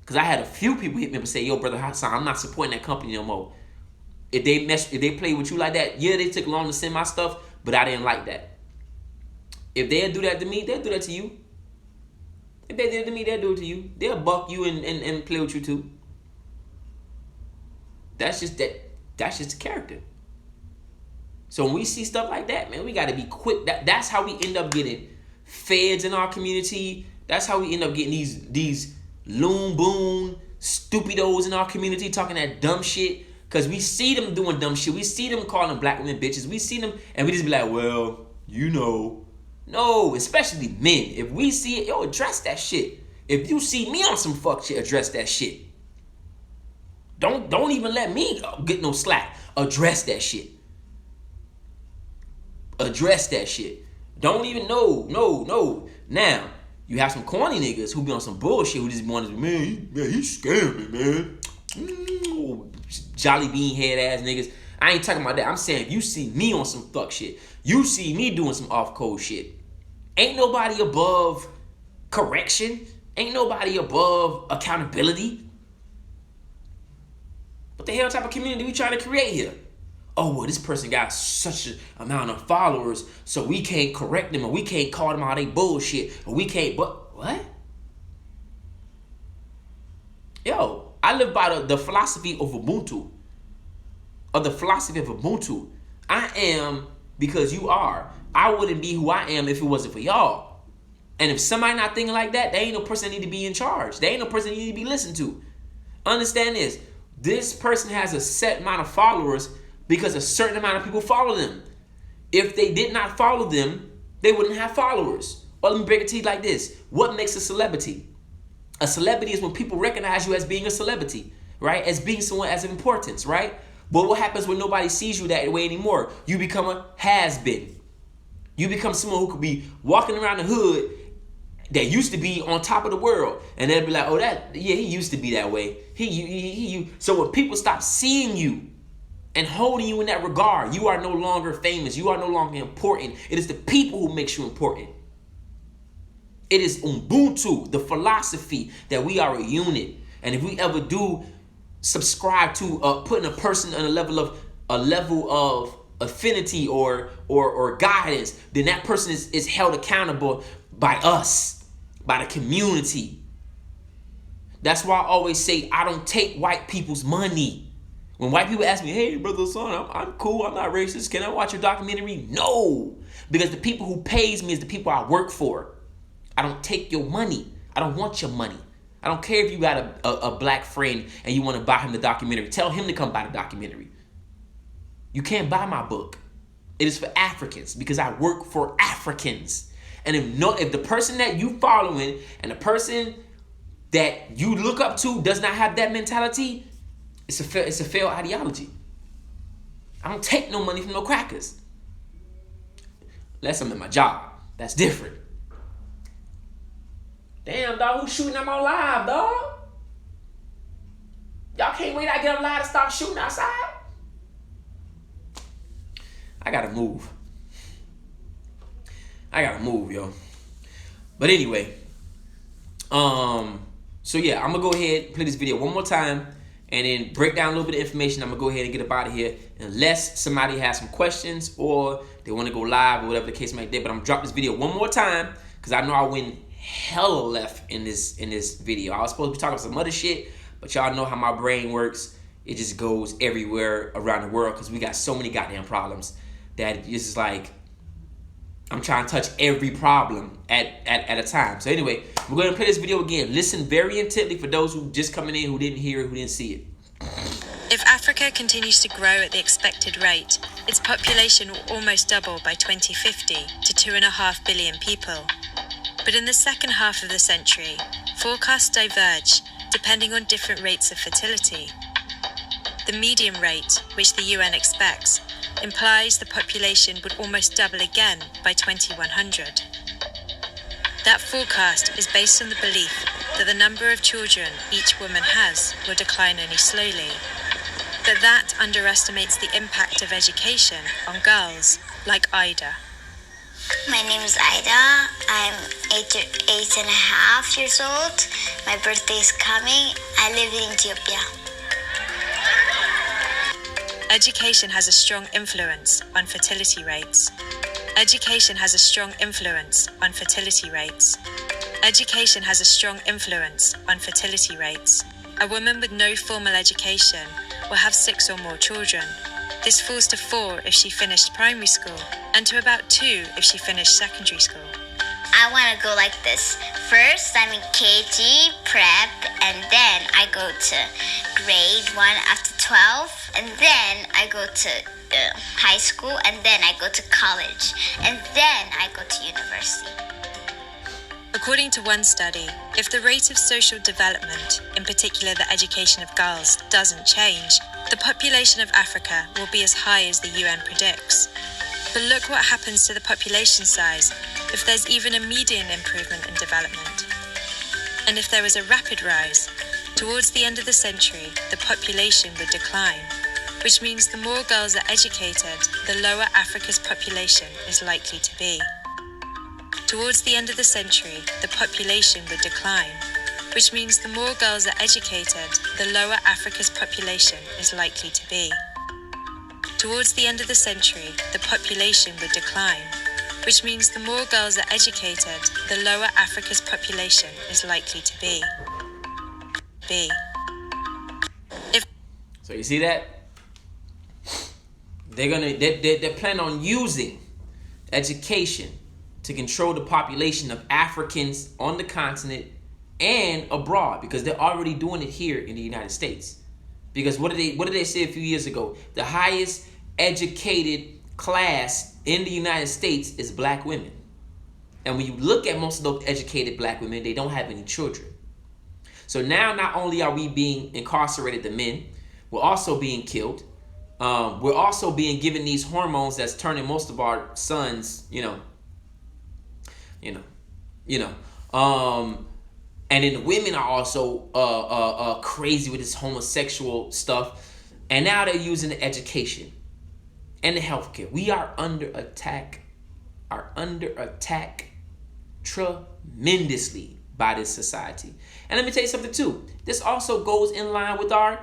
Because I had a few people hit me up and say, yo, Brother Hassan, I'm not supporting that company no more. If they play with you like that, yeah, they took long to send my stuff, but I didn't like that. If they'll do that to me, they'll do that to you. If they did it to me, they'll do it to you. They'll buck you and play with you too. That's just the character. So when we see stuff like that, man, we got to be quick. That's how we end up getting feds in our community. That's how we end up getting these loon boon stupidos in our community talking that dumb shit. Because we see them doing dumb shit. We see them calling black women bitches. We see them and we just be like, well, No, especially men. If we see it, address that shit. If you see me on some fuck shit, address that shit. Don't even let me get no slack. Address that shit. Address that shit. Don't even no. Now, you have some corny niggas who be on some bullshit who just want to, man, he scared me, man. Jolly bean head ass niggas. I ain't talking about that. I'm saying if you see me on some fuck shit, you see me doing some off code shit. Ain't nobody above correction. Ain't nobody above accountability. What the hell type of community we trying to create here? Oh, well, this person got such an amount of followers, so we can't correct them, or we can't call them out they bullshit, or we can't, but what? Yo, I live by the philosophy of Ubuntu. I am because you are. I wouldn't be who I am if it wasn't for y'all. And if somebody not thinking like that, they ain't no person that need to be in charge. They ain't no person that need to be listened to. Understand this. This person has a set amount of followers because a certain amount of people follow them. If they did not follow them, they wouldn't have followers. Or let me break it to you like this. What makes a celebrity? A celebrity is when people recognize you as being a celebrity, right? As being someone as of importance, right? But what happens when nobody sees you that way anymore? You become a has-been. You become someone who could be walking around the hood that used to be on top of the world. And they'll be like, oh, he used to be that way. So when people stop seeing you and holding you in that regard, you are no longer famous. You are no longer important. It is the people who makes you important. It is Ubuntu, the philosophy that we are a unit. And if we ever do subscribe to putting a person on a level of affinity or guidance, then that person is held accountable by us, by the community. That's why I always say I don't take white people's money. When white people ask me, hey, brother, son, I'm cool, I'm not racist, can I watch your documentary? No, because the people who pays me is the people I work for. I don't take your money. I don't want your money. I don't care if you got a black friend and you want to buy him the documentary. Tell him to come buy the documentary. You can't buy my book. It is for Africans because I work for Africans. And if the person that you following and the person that you look up to does not have that mentality, it's a failed ideology. I don't take no money from no crackers. Unless I'm at my job. That's different. Damn, dog, who's shooting them on live, dog? Y'all can't wait till I get them live to stop shooting outside? I gotta move, yo. But anyway, so yeah, I'm gonna go ahead and play this video one more time and then break down a little bit of information. I'm gonna go ahead and get up out of here unless somebody has some questions or they want to go live or whatever the case might be. But I'm gonna drop this video one more time because I know I went hella left in this video. I was supposed to be talking some other shit, but y'all know how my brain works. It just goes everywhere around the world because we got so many goddamn problems that it's just like I'm trying to touch every problem at a time. So anyway, we're going to play this video again. Listen very intently for those who just coming in, who didn't hear it, who didn't see it. If Africa continues to grow at the expected rate, its population will almost double by 2050 to 2.5 billion people. But in the second half of the century, forecasts diverge depending on different rates of fertility. The median rate, which the UN expects, implies the population would almost double again by 2100. That forecast is based on the belief that the number of children each woman has will decline only slowly, but that underestimates the impact of education on girls like Ida. My name is Ida. I'm 8.5 years old. My birthday is coming. I live in Ethiopia. Education has a strong influence on fertility rates. Education has a strong influence on fertility rates. Education has a strong influence on fertility rates. A woman with no formal education will have 6 or more children. This falls to 4 if she finished primary school, and to about 2 if she finished secondary school. I want to go like this. First, I'm in KG, prep, and then I go to grade 1 after 12, and then I go to high school, and then I go to college, and then I go to university. According to one study, if the rate of social development, in particular the education of girls, doesn't change, the population of Africa will be as high as the UN predicts. But look what happens to the population size if there's even a median improvement in development. And if there is a rapid rise, towards the end of the century, the population would decline, which means the more girls are educated, the lower Africa's population is likely to be. Towards the end of the century, the population would decline, which means the more girls are educated, the lower Africa's population is likely to be. Towards the end of the century, the population would decline, which means the more girls are educated, the lower Africa's population is likely to be. So you see that? They're planning on using education to control the population of Africans on the continent and abroad, because they're already doing it here in the United States. Because what did they say a few years ago? The highest educated class in the United States is black women. And when you look at most of those educated black women, they don't have any children. So now not only are we being incarcerated, the men, we're also being killed. We're also being given these hormones that's turning most of our sons, and then the women are also crazy with this homosexual stuff. And now they're using the education and the healthcare. We are under attack. Tremendously by this society. And let me tell you something too. This also goes in line with our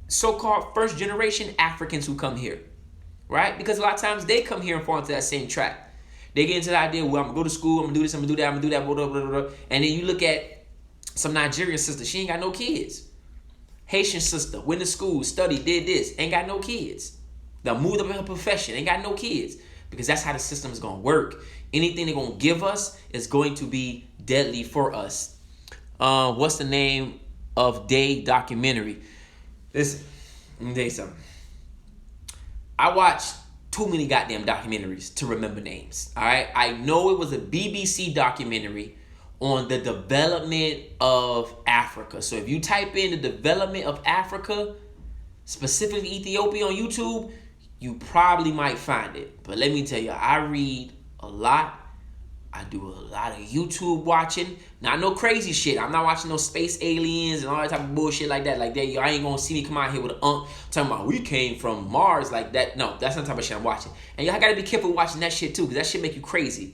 so-called first generation Africans who come here, right? Because a lot of times they come here and fall into that same trap. They get into the idea, well, I'm gonna go to school, I'm gonna do this, I'm gonna do that, I'm gonna do that, blah, blah, blah, blah. And then you look at some Nigerian sister, she ain't got no kids. Haitian sister, went to school, studied, did this, ain't got no kids. They moved up in her profession, ain't got no kids. Because that's how the system is gonna work. Anything they're gonna give us is going to be deadly for us. What's the name of Day documentary? Listen, let me tell you something. I watched too many goddamn documentaries to remember names. All right, I know it was a BBC documentary on the development of Africa. So if you type in the development of Africa, specifically Ethiopia on YouTube, you probably might find it. But let me tell you, I read a lot. I do a lot of YouTube watching. Not no crazy shit. I'm not watching no space aliens and all that type of bullshit like that. Like that, I ain't gonna see me come out here with an talking about we came from Mars like that. No, that's not the type of shit I'm watching. And y'all gotta be careful watching that shit too, because that shit make you crazy.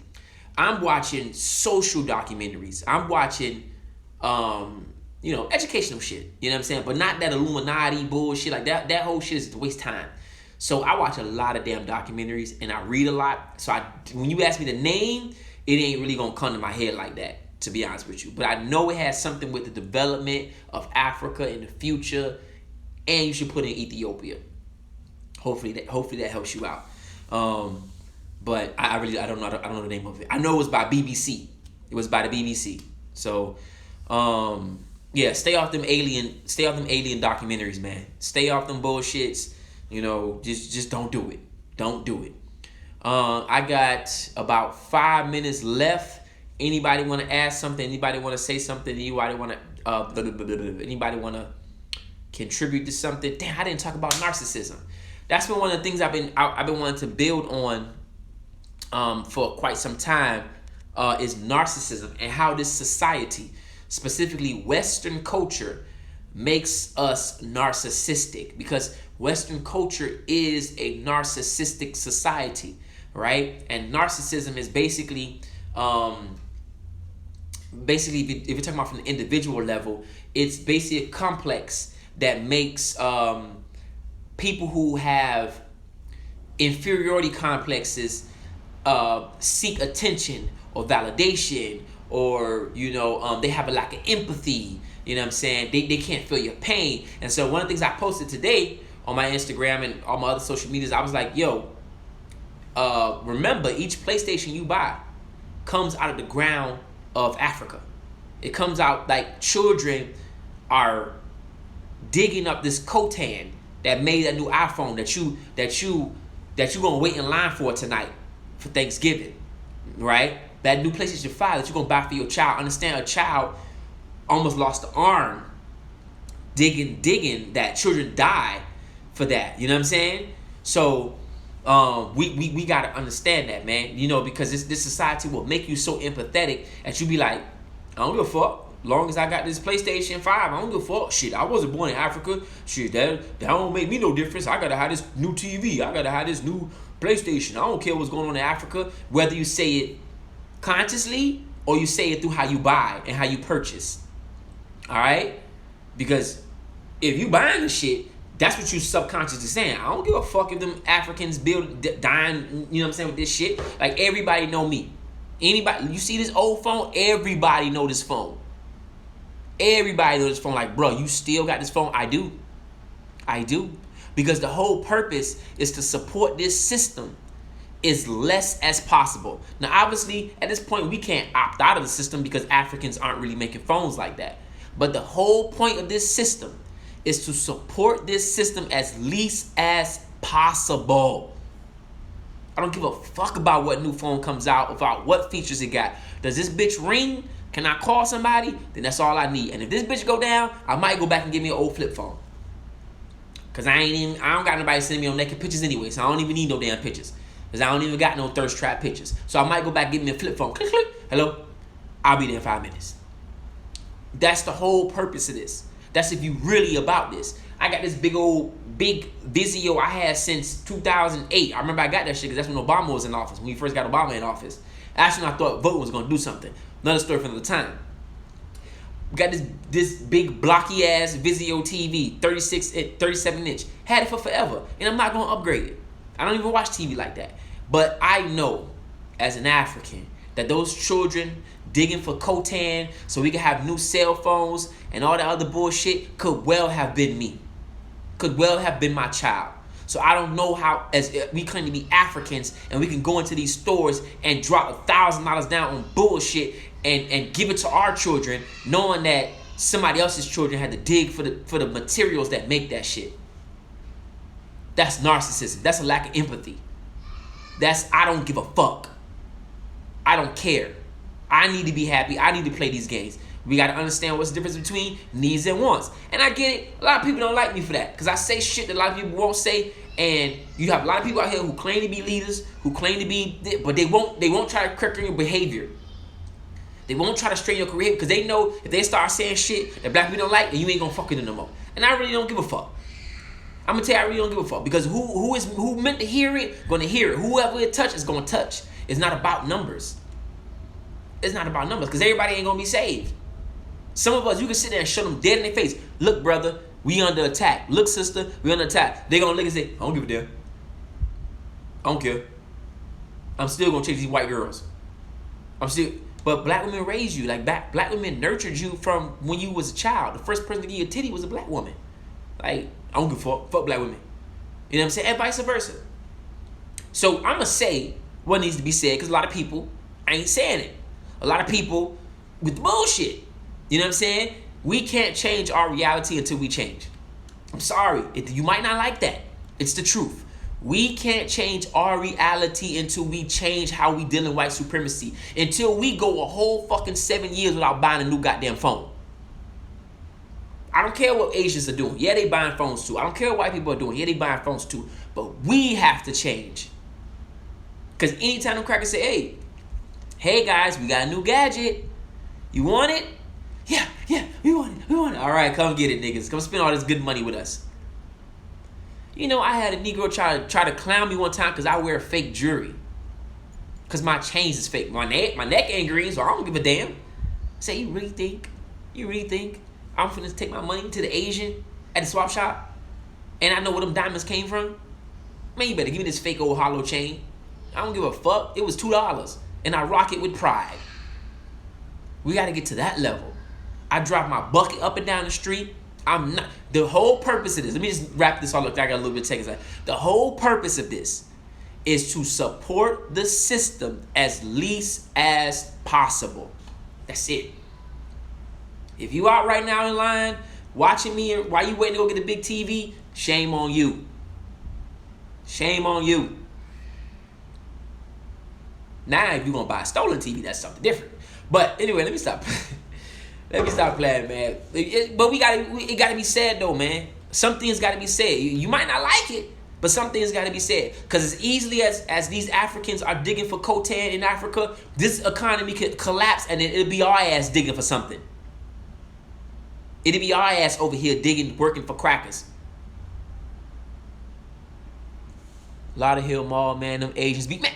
I'm watching social documentaries. I'm watching, educational shit. You know what I'm saying? But not that Illuminati bullshit like that. That whole shit is a waste of time. So I watch a lot of damn documentaries and I read a lot. So when you ask me the name, it ain't really gonna come to my head like that, to be honest with you. But I know it has something with the development of Africa in the future, and you should put in Ethiopia. Hopefully that helps you out. But I don't know the name of it. I know it was by BBC. It was by the BBC. So stay off them alien documentaries, man. Stay off them bullshits. Just don't do it. Don't do it. I got about 5 minutes left. Anybody want to ask something? Anybody want to say something? Anybody want to contribute to something? Damn, I didn't talk about narcissism. That's been one of the things I've been wanting to build on for quite some time. Is narcissism and how this society, specifically Western culture, makes us narcissistic, because Western culture is a narcissistic society, right? And narcissism is basically if you're talking about from the individual level, it's basically a complex that makes people who have inferiority complexes seek attention or validation, or they have a lack of empathy. You know what I'm saying? They can't feel your pain. And so one of the things I posted today on my Instagram and all my other social medias, I was like, remember, each PlayStation you buy comes out of the ground of Africa. It comes out like children are digging up this Cotan that made that new iPhone that you gonna wait in line for tonight for Thanksgiving, right? That new PlayStation 5 that you're gonna buy for your child. Understand, a child almost lost an arm digging that. Children die for that. You know what I'm saying? So we gotta understand that, man. Because this society will make you so empathetic that you be like, I don't give a fuck. Long as I got this PlayStation 5, I don't give a fuck. Shit, I wasn't born in Africa. Shit, that don't make me no difference. I gotta have this new TV. I gotta have this new PlayStation. I don't care what's going on in Africa. Whether you say it consciously or you say it through how you buy and how you purchase. All right? Because if you buying the shit, that's what you subconsciously saying. I don't give a fuck if them Africans dying, you know what I'm saying, with this shit. Like, everybody know me. Anybody, you see this old phone? Everybody know this phone. Everybody know this phone. Like, bro, you still got this phone? I do. Because the whole purpose is to support this system as less as possible. Now, obviously, at this point, we can't opt out of the system because Africans aren't really making phones like that. But the whole point of this system is to support this system as least as possible. I don't give a fuck about what new phone comes out, about what features it got. Does this bitch ring? Can I call somebody? Then that's all I need. And if this bitch go down, I might go back and get me an old flip phone. Cause I don't got nobody sending me no naked pictures anyway, so I don't even need no damn pictures. Cause I don't even got no thirst trap pictures. So I might go back and get me a flip phone. Click, click. Hello? I'll be there in 5 minutes. That's the whole purpose of this. That's if you really about this. I got this big Vizio I had since 2008. I remember I got that shit because that's when Obama was in office. When we first got Obama in office. That's when I thought voting was going to do something. Another story from the time. We got this big blocky ass Vizio TV, 37 inch. Had it for forever. And I'm not going to upgrade it. I don't even watch TV like that. But I know, as an African, that those children digging for Cotan so we can have new cell phones and all that other bullshit could well have been me. Could well have been my child. So I don't know how, as we claim to be Africans, and we can go into these stores and drop $1,000 down on bullshit and give it to our children, knowing that somebody else's children had to dig for the materials that make that shit. That's narcissism. That's a lack of empathy. That's I don't give a fuck. I don't care. I need to be happy. I need to play these games. We got to understand what's the difference between needs and wants. And I get it. A lot of people don't like me for that because I say shit that a lot of people won't say. And you have a lot of people out here who claim to be leaders, who claim to be, but they won't try to correct your behavior. They won't try to straighten your career because they know if they start saying shit that black people don't like, then you ain't gonna fuck with them no more. And I really don't give a fuck. I'm gonna tell you, I really don't give a fuck because who meant to hear it, gonna hear it. Whoever it touch is gonna touch. It's not about numbers. It's not about numbers because everybody ain't gonna be saved. Some of us, you can sit there and show them dead in their face. Look, brother, we under attack. Look, sister, we under attack. They gonna look and say, I don't give a damn. I don't care. I'm still gonna chase these white girls. But black women raised you. Like black women nurtured you from when you was a child. The first person to give you a titty was a black woman. Like, I don't give a fuck. Fuck black women. You know what I'm saying? And vice versa. So I'm gonna say what needs to be said because a lot of people ain't saying it. A lot of people with the bullshit. You know what I'm saying? We can't change our reality until we change. I'm sorry. You might not like that. It's the truth. We can't change our reality until we change how we deal in white supremacy. Until we go a whole fucking 7 years without buying a new goddamn phone. I don't care what Asians are doing. Yeah, they buying phones too. I don't care what white people are doing. Yeah, they buying phones too. But we have to change. Because anytime them crackers say, hey guys, we got a new gadget. You want it? Yeah, we want it. All right, come get it, niggas. Come spend all this good money with us. You know, I had a Negro try to clown me one time because I wear fake jewelry. Because my chains is fake. My neck ain't green, so I don't give a damn. I say, you really think I'm finna take my money to the Asian at the swap shop? And I know where them diamonds came from? Man, you better give me this fake old hollow chain. I don't give a fuck. It was $2. And I rock it with pride. We got to get to that level. I drive my bucket up and down the street. I'm not. The whole purpose of this, let me just wrap this all up. I got a little bit of seconds. The whole purpose of this is to support the system as least as possible. That's it. If you out right now in line watching me while you waiting to go get the big TV, shame on you. Shame on you. Now, if you're going to buy a stolen TV, that's something different. But anyway, let me stop. Let me stop playing, man. But it got to be said, though, man. Some things got to be said. You might not like it, but some things got to be said. Because as easily as these Africans are digging for Cotan in Africa, this economy could collapse and it'll be our ass digging for something. It'll be our ass over here digging, working for crackers. Lauderhill Mall, man, them Asians be... Man,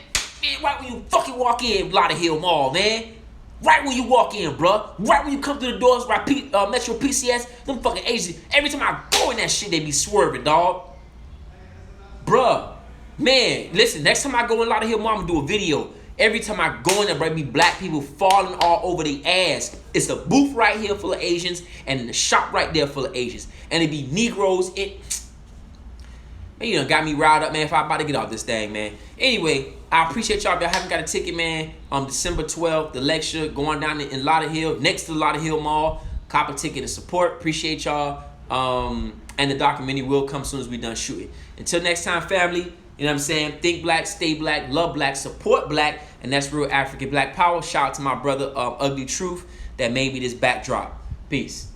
right when you fucking walk in Lauderhill Mall, man. Right when you walk in, bruh. Right when you come through the doors by Metro PCS, them fucking Asians, every time I go in that shit, they be swerving, dog. Bruh. Man, listen, next time I go in Lauderhill Mall, I'm gonna do a video. Every time I go in there, bro, be black people falling all over their ass. It's a booth right here full of Asians, and the shop right there full of Asians. And it be Negroes. Man, you done got me riled up, man, if I'm about to get off this thing, man. Anyway, I appreciate y'all. If y'all haven't got a ticket, man, on December 12th, the lecture going down in Lauderhill, next to the Lauderhill Mall. Cop a ticket and support. Appreciate y'all. And the documentary will come soon as we done shooting. Until next time, family, you know what I'm saying? Think black, stay black, love black, support black, and that's real African black power. Shout out to my brother Ugly Truth that made me this backdrop. Peace.